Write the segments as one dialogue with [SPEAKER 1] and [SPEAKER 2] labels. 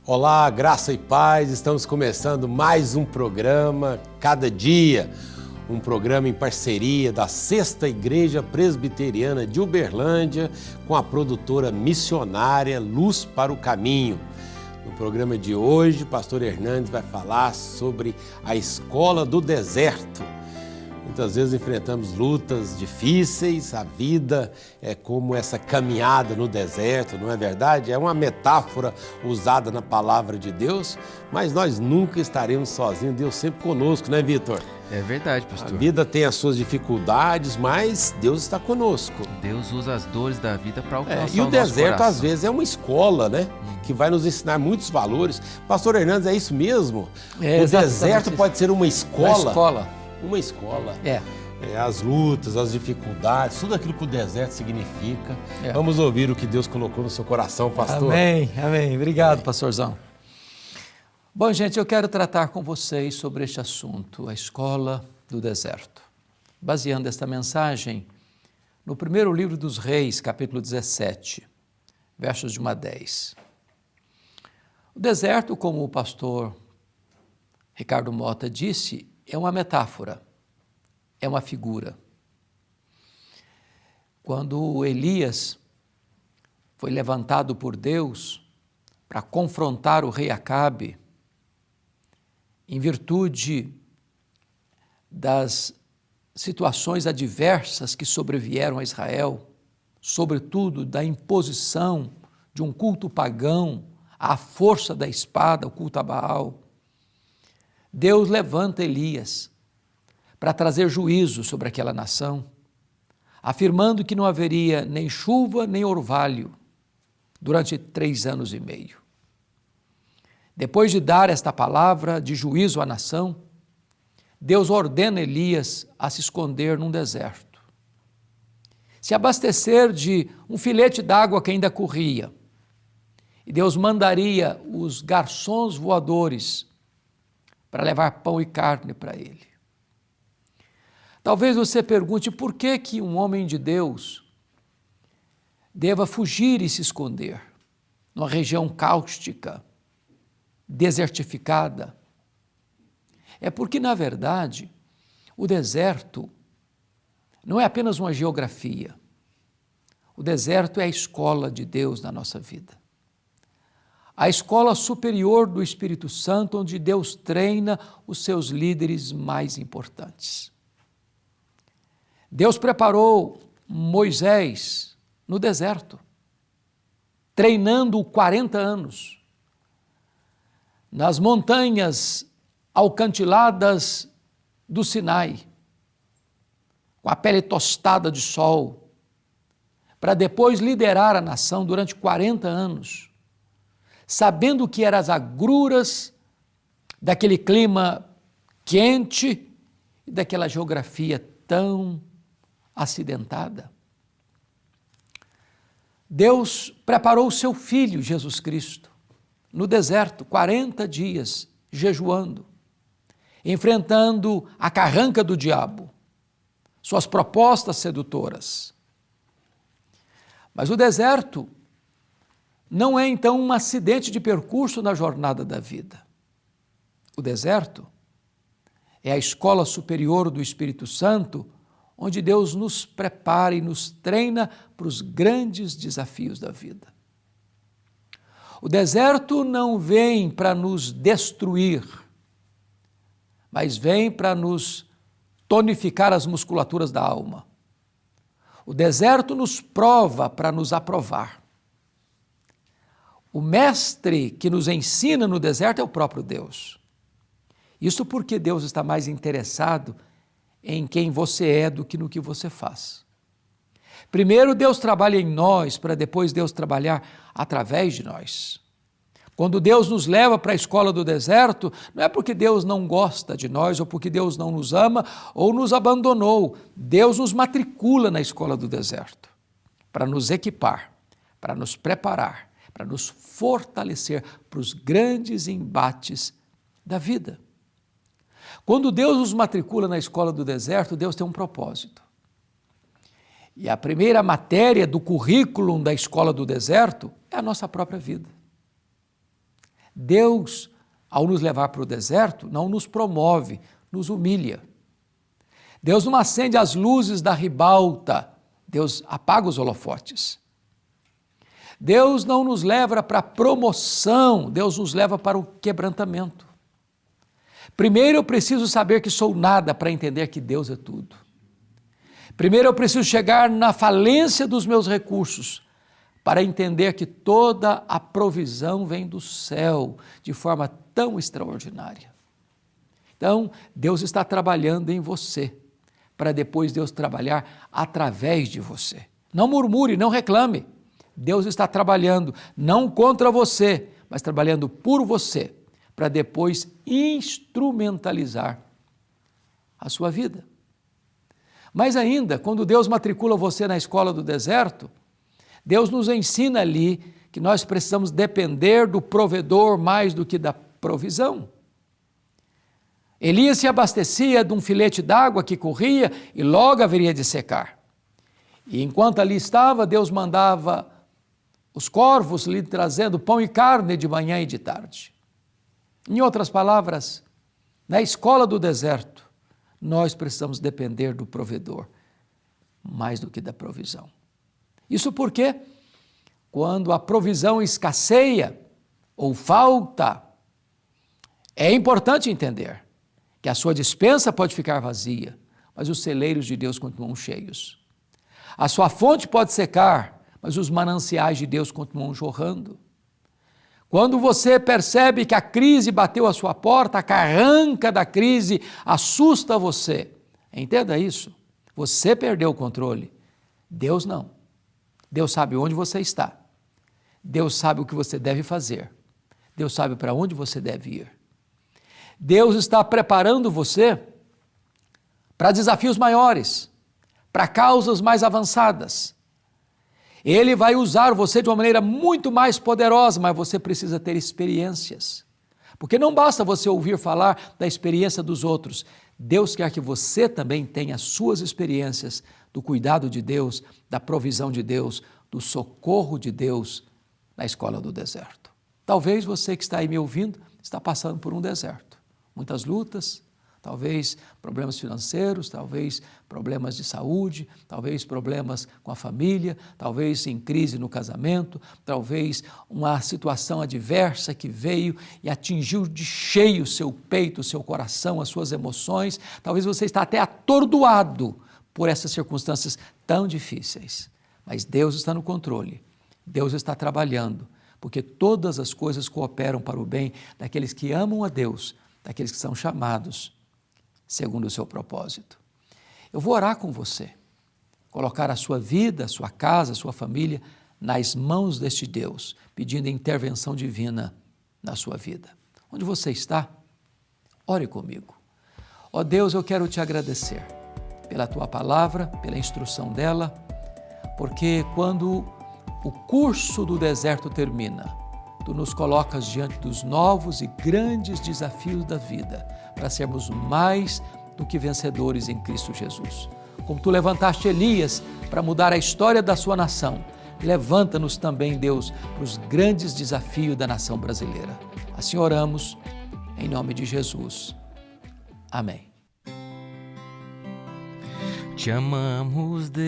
[SPEAKER 1] Olá, graça e paz, estamos começando mais um programa, Cada Dia, um programa em parceria da Sexta Igreja Presbiteriana de Uberlândia com a produtora missionária Luz para o Caminho. No programa de hoje, o pastor Hernandes vai falar sobre a escola do deserto. Muitas vezes enfrentamos lutas difíceis, a vida é como essa caminhada no deserto, não é verdade? É uma metáfora usada na palavra de Deus, mas nós nunca estaremos sozinhos, Deus sempre conosco, né, Vitor?
[SPEAKER 2] É verdade, pastor.
[SPEAKER 1] A vida tem as suas dificuldades, mas Deus está conosco.
[SPEAKER 2] Deus usa as dores da vida para alcançar o nosso
[SPEAKER 1] E o deserto,
[SPEAKER 2] coração.
[SPEAKER 1] às vezes, é uma escola, né? Que vai nos ensinar muitos valores. Pastor Hernandes, é isso mesmo? O deserto pode ser uma escola? Uma escola. As lutas, as dificuldades, tudo aquilo que o deserto significa. Vamos ouvir o que Deus colocou no seu coração, pastor.
[SPEAKER 3] Amém. Obrigado, pastorzão. Bom, gente, eu quero tratar com vocês sobre este assunto, a escola do deserto. Baseando esta mensagem no primeiro livro dos Reis, capítulo 17, versos de 1 a 10. O deserto, como o pastor Ricardo Mota disse, é uma metáfora, é uma figura. Quando Elias foi levantado por Deus para confrontar o rei Acabe, em virtude das situações adversas que sobrevieram a Israel, sobretudo da imposição de um culto pagão à força da espada, o culto a Baal, Deus levanta Elias para trazer juízo sobre aquela nação, afirmando que não haveria nem chuva nem orvalho durante 3 anos e meio. Depois de dar esta palavra de juízo à nação, Deus ordena Elias a se esconder num deserto, se abastecer de um filete d'água que ainda corria, e Deus mandaria os garçons voadores para levar pão e carne para ele. Talvez você pergunte por que um homem de Deus deva fugir e se esconder numa região cáustica, desertificada. É porque, na verdade, o deserto não é apenas uma geografia. O deserto é a escola de Deus na nossa vida. A escola superior do Espírito Santo, onde Deus treina os seus líderes mais importantes. Deus preparou Moisés no deserto, treinando-o 40 anos, nas montanhas alcantiladas do Sinai, com a pele tostada de sol, para depois liderar a nação durante 40 anos, sabendo que eram as agruras daquele clima quente e daquela geografia tão acidentada. Deus preparou o seu Filho, Jesus Cristo, no deserto, 40 dias, jejuando, enfrentando a carranca do diabo, suas propostas sedutoras. Mas o deserto não é, então, um acidente de percurso na jornada da vida. O deserto é a escola superior do Espírito Santo, onde Deus nos prepara e nos treina para os grandes desafios da vida. O deserto não vem para nos destruir, mas vem para nos tonificar as musculaturas da alma. O deserto nos prova para nos aprovar. O mestre que nos ensina no deserto é o próprio Deus. Isso porque Deus está mais interessado em quem você é do que no que você faz. Primeiro Deus trabalha em nós, para depois Deus trabalhar através de nós. Quando Deus nos leva para a escola do deserto, não é porque Deus não gosta de nós, ou porque Deus não nos ama, ou nos abandonou. Deus nos matricula na escola do deserto, para nos equipar, para nos preparar, para nos fortalecer para os grandes embates da vida. Quando Deus nos matricula na escola do deserto, Deus tem um propósito. E a primeira matéria do currículo da escola do deserto é a nossa própria vida. Deus, ao nos levar para o deserto, não nos promove, nos humilha. Deus não acende as luzes da ribalta, Deus apaga os holofotes. Deus não nos leva para a promoção, Deus nos leva para o quebrantamento. Primeiro eu preciso saber que sou nada para entender que Deus é tudo. Primeiro eu preciso chegar na falência dos meus recursos para entender que toda a provisão vem do céu de forma tão extraordinária. Então, Deus está trabalhando em você, para depois Deus trabalhar através de você. Não murmure, não reclame. Deus está trabalhando não contra você, mas trabalhando por você, para depois instrumentalizar a sua vida. Mas ainda, quando Deus matricula você na escola do deserto, Deus nos ensina ali que nós precisamos depender do provedor mais do que da provisão. Elias se abastecia de um filete d'água que corria e logo haveria de secar. E enquanto ali estava, Deus mandava os corvos lhe trazendo pão e carne de manhã e de tarde. Em outras palavras, na escola do deserto, nós precisamos depender do provedor mais do que da provisão. Isso porque, quando a provisão escasseia ou falta, é importante entender que a sua despensa pode ficar vazia, mas os celeiros de Deus continuam cheios. A sua fonte pode secar, mas os mananciais de Deus continuam jorrando. Quando você percebe que a crise bateu à sua porta, a carranca da crise assusta você, entenda isso, você perdeu o controle, Deus não. Deus sabe onde você está, Deus sabe o que você deve fazer, Deus sabe para onde você deve ir. Deus está preparando você para desafios maiores, para causas mais avançadas. Ele vai usar você de uma maneira muito mais poderosa, mas você precisa ter experiências. Porque não basta você ouvir falar da experiência dos outros. Deus quer que você também tenha as suas experiências do cuidado de Deus, da provisão de Deus, do socorro de Deus na escola do deserto. Talvez você que está aí me ouvindo está passando por um deserto. Muitas lutas, talvez problemas financeiros, talvez problemas de saúde, talvez problemas com a família, talvez em crise no casamento, talvez uma situação adversa que veio e atingiu de cheio o seu peito, o seu coração, as suas emoções. Talvez você está até atordoado por essas circunstâncias tão difíceis. Mas Deus está no controle, Deus está trabalhando, porque todas as coisas cooperam para o bem daqueles que amam a Deus, daqueles que são chamados segundo o seu propósito. Eu vou orar com você, colocar a sua vida, a sua casa, a sua família nas mãos deste Deus, pedindo intervenção divina na sua vida. Onde você está? Ore comigo. Ó Deus, eu quero te agradecer pela tua palavra, pela instrução dela, porque quando o curso do deserto termina, tu nos colocas diante dos novos e grandes desafios da vida, para sermos mais do que vencedores em Cristo Jesus. Como tu levantaste Elias para mudar a história da sua nação, levanta-nos também, Deus, para os grandes desafios da nação brasileira. Assim oramos, em nome de Jesus. Amém.
[SPEAKER 2] Te amamos, Deus,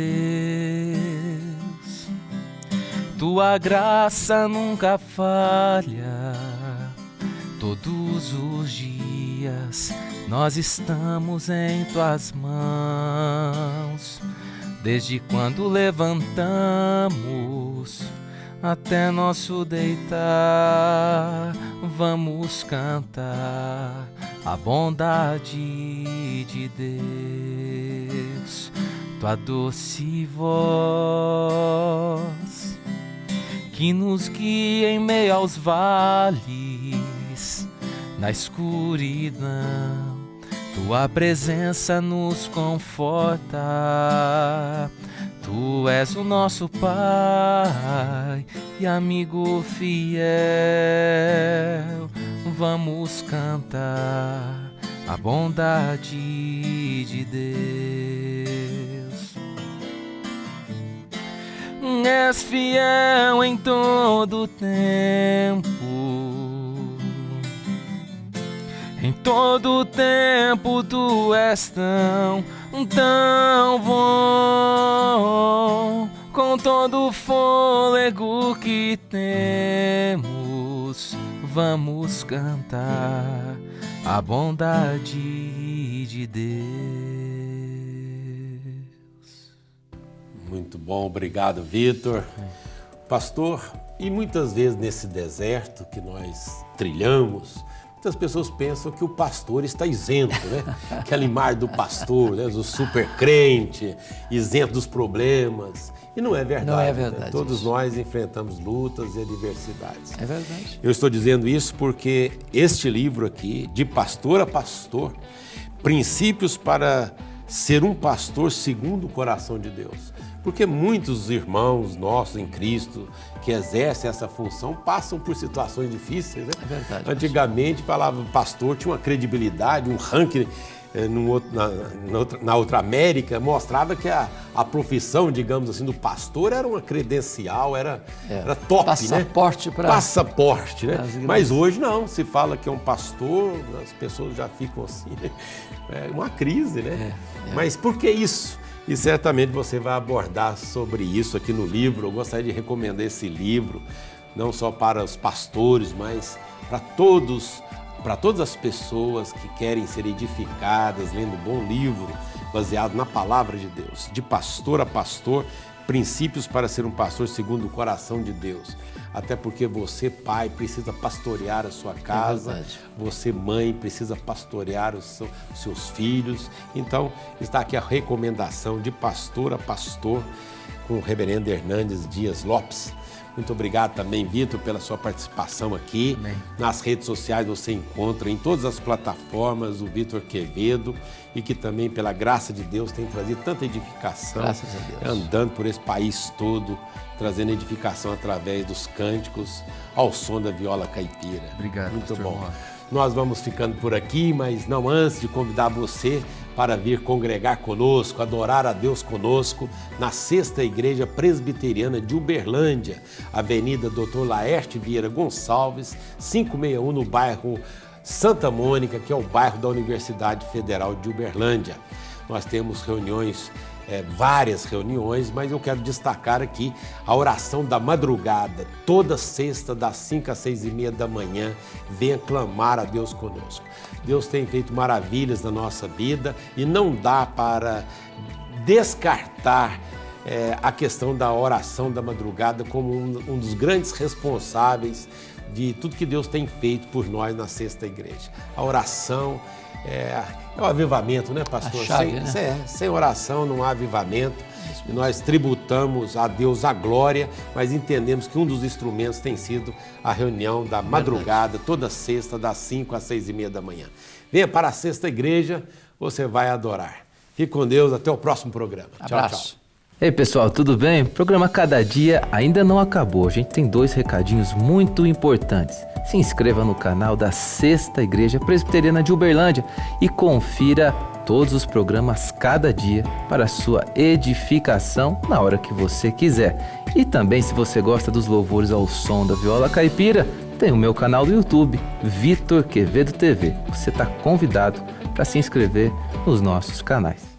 [SPEAKER 2] tua graça nunca falha. Todos os dias nós estamos em tuas mãos. Desde quando levantamos até nosso deitar, vamos cantar a bondade de Deus. Tua doce voz que nos guia em meio aos vales, na escuridão, tua presença nos conforta. Tu és o nosso Pai e amigo fiel. Vamos cantar a bondade de Deus. És fiel em todo tempo, Em todo tempo tu és tão bom. Com todo o fôlego que temos, vamos cantar a bondade de Deus.
[SPEAKER 1] Muito bom, obrigado, Vitor. Pastor, e muitas vezes nesse deserto que nós trilhamos, muitas pessoas pensam que o pastor está isento, né? Aquela imagem do pastor, né? O super crente, isento dos problemas. E não é verdade.
[SPEAKER 3] Não é verdade.
[SPEAKER 1] Né? Todos
[SPEAKER 3] isso.
[SPEAKER 1] nós enfrentamos lutas e adversidades.
[SPEAKER 3] É verdade.
[SPEAKER 1] Eu estou dizendo isso porque este livro aqui, De Pastor a Pastor, Princípios para Ser um Pastor Segundo o Coração de Deus. Porque muitos irmãos nossos em Cristo que exercem essa função passam por situações difíceis, né?
[SPEAKER 3] É verdade.
[SPEAKER 1] Antigamente, falava pastor tinha uma credibilidade, um ranking na outra América, mostrava que a profissão, digamos assim, do pastor era uma credencial, era top,
[SPEAKER 3] passaporte,
[SPEAKER 1] né?
[SPEAKER 3] para
[SPEAKER 1] passaporte, né? Mas hoje não, se fala que é um pastor, as pessoas já ficam assim, né? É uma crise, né? Mas por que isso? E certamente você vai abordar sobre isso aqui no livro. Eu gostaria de recomendar esse livro, não só para os pastores, mas para todas as pessoas que querem ser edificadas, lendo um bom livro baseado na palavra de Deus. De Pastor a Pastor, Princípios para Ser um Pastor Segundo o Coração de Deus. Até porque você, pai, precisa pastorear a sua casa, você, mãe, precisa pastorear os seus filhos. Então, está aqui a recomendação De Pastor a Pastor, com o reverendo Hernandes Dias Lopes. Muito obrigado também, Vitor, pela sua participação aqui.
[SPEAKER 2] Amém.
[SPEAKER 1] Nas redes sociais você encontra em todas as plataformas o Vitor Quevedo, e que também, pela graça de Deus, tem trazido tanta edificação.
[SPEAKER 3] Graças a Deus.
[SPEAKER 1] Andando por esse país todo, trazendo edificação através dos cânticos ao som da viola caipira.
[SPEAKER 2] Obrigado,
[SPEAKER 1] muito
[SPEAKER 2] pastor
[SPEAKER 1] bom.
[SPEAKER 2] Moa.
[SPEAKER 1] Nós vamos ficando por aqui, mas não antes de convidar você para vir congregar conosco, adorar a Deus conosco, na Sexta Igreja Presbiteriana de Uberlândia, Avenida Dr. Laerte Vieira Gonçalves, 561, no bairro Santa Mônica, que é o bairro da Universidade Federal de Uberlândia. Nós temos reuniões, várias reuniões, mas eu quero destacar aqui a oração da madrugada, toda sexta, das 5 às 6h30 da manhã. Venha clamar a Deus conosco. Deus tem feito maravilhas na nossa vida e não dá para descartar a questão da oração da madrugada como um dos grandes responsáveis de tudo que Deus tem feito por nós na Sexta Igreja. A oração é o avivamento, né, pastor?
[SPEAKER 3] A chave, né?
[SPEAKER 1] Sem oração não há avivamento. E nós tributamos a Deus a glória, mas entendemos que um dos instrumentos tem sido a reunião da madrugada, toda sexta, das 5 às 6h30 da manhã. Venha para a Sexta Igreja, você vai adorar. Fique com Deus, até o próximo programa.
[SPEAKER 3] Abraço.
[SPEAKER 1] Tchau, tchau.
[SPEAKER 2] Ei pessoal, tudo bem? O programa Cada Dia ainda não acabou. A gente tem 2 recadinhos muito importantes. Se inscreva no canal da Sexta Igreja Presbiteriana de Uberlândia e confira todos os programas Cada Dia para a sua edificação na hora que você quiser. E também, se você gosta dos louvores ao som da viola caipira, tem o meu canal do YouTube, Vitor Quevedo TV. Você está convidado para se inscrever nos nossos canais.